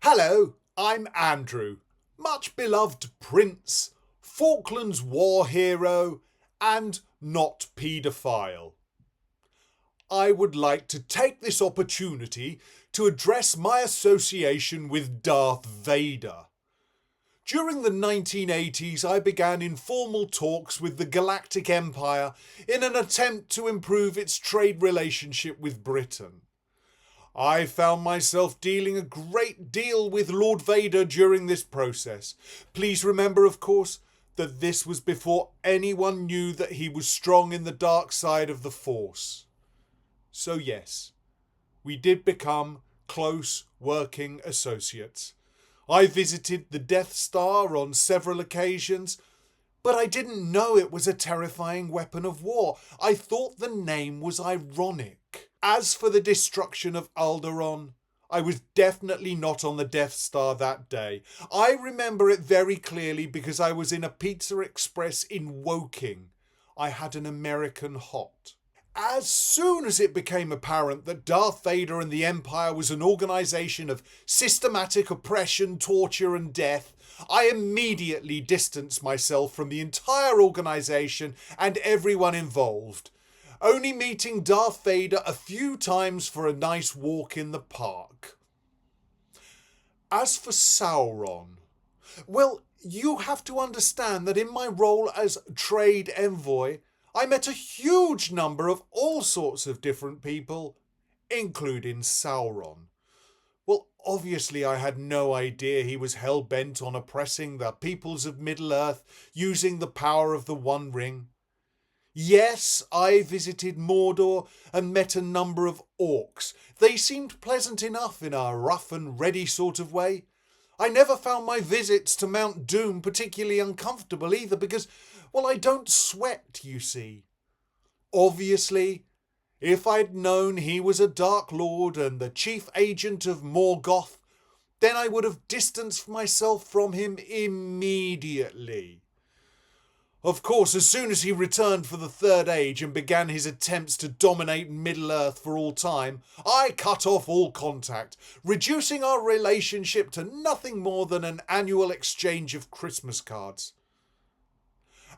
Hello, I'm Andrew, much beloved prince, Falklands war hero, and not paedophile. I would like to take this opportunity to address my association with Darth Vader. During the 1980s, I began informal talks with the Galactic Empire in an attempt to improve its trade relationship with Britain. I found myself dealing a great deal with Lord Vader during this process. Please remember, of course, that this was before anyone knew that he was strong in the dark side of the Force. So yes, we did become close working associates. I visited the Death Star on several occasions, but I didn't know it was a terrifying weapon of war. I thought the name was ironic. As for the destruction of Alderaan, I was definitely not on the Death Star that day. I remember it very clearly because I was in a Pizza Express in Woking. I had an American hot. As soon as it became apparent that Darth Vader and the Empire was an organisation of systematic oppression, torture and death, I immediately distanced myself from the entire organisation and everyone involved, only meeting Darth Vader a few times for a nice walk in the park. As for Sauron, well, you have to understand that in my role as trade envoy, I met a huge number of all sorts of different people, including Sauron. Well, obviously I had no idea he was hell-bent on oppressing the peoples of Middle-earth using the power of the One Ring. Yes, I visited Mordor and met a number of orcs. They seemed pleasant enough in a rough and ready sort of way. I never found my visits to Mount Doom particularly uncomfortable either because, well, I don't sweat, you see. Obviously, if I'd known he was a Dark Lord and the chief agent of Morgoth, then I would have distanced myself from him immediately. Of course, as soon as he returned for the Third Age and began his attempts to dominate Middle-earth for all time, I cut off all contact, reducing our relationship to nothing more than an annual exchange of Christmas cards.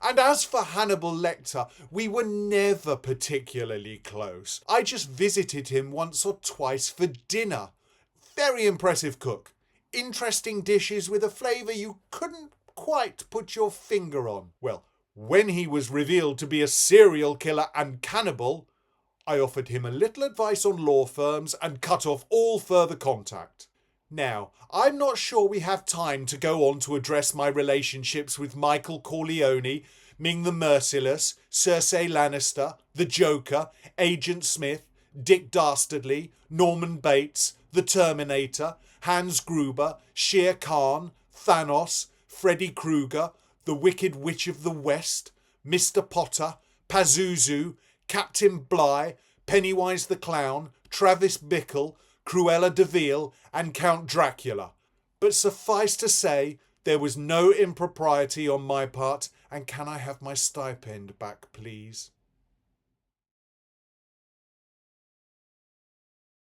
And as for Hannibal Lector, we were never particularly close. I just visited him once or twice for dinner. Very impressive cook. Interesting dishes with a flavour you couldn't quite put your finger on. Well, when he was revealed to be a serial killer and cannibal, I offered him a little advice on law firms and cut off all further contact. Now, I'm not sure we have time to go on to address my relationships with Michael Corleone, Ming the Merciless, Cersei Lannister, the Joker, Agent Smith, Dick Dastardly, Norman Bates, the Terminator, Hans Gruber, Shere Khan, Thanos, Freddy Krueger, the Wicked Witch of the West, Mr. Potter, Pazuzu, Captain Bligh, Pennywise the Clown, Travis Bickle, Cruella de Vil and Count Dracula. But suffice to say, there was no impropriety on my part, and can I have my stipend back, please?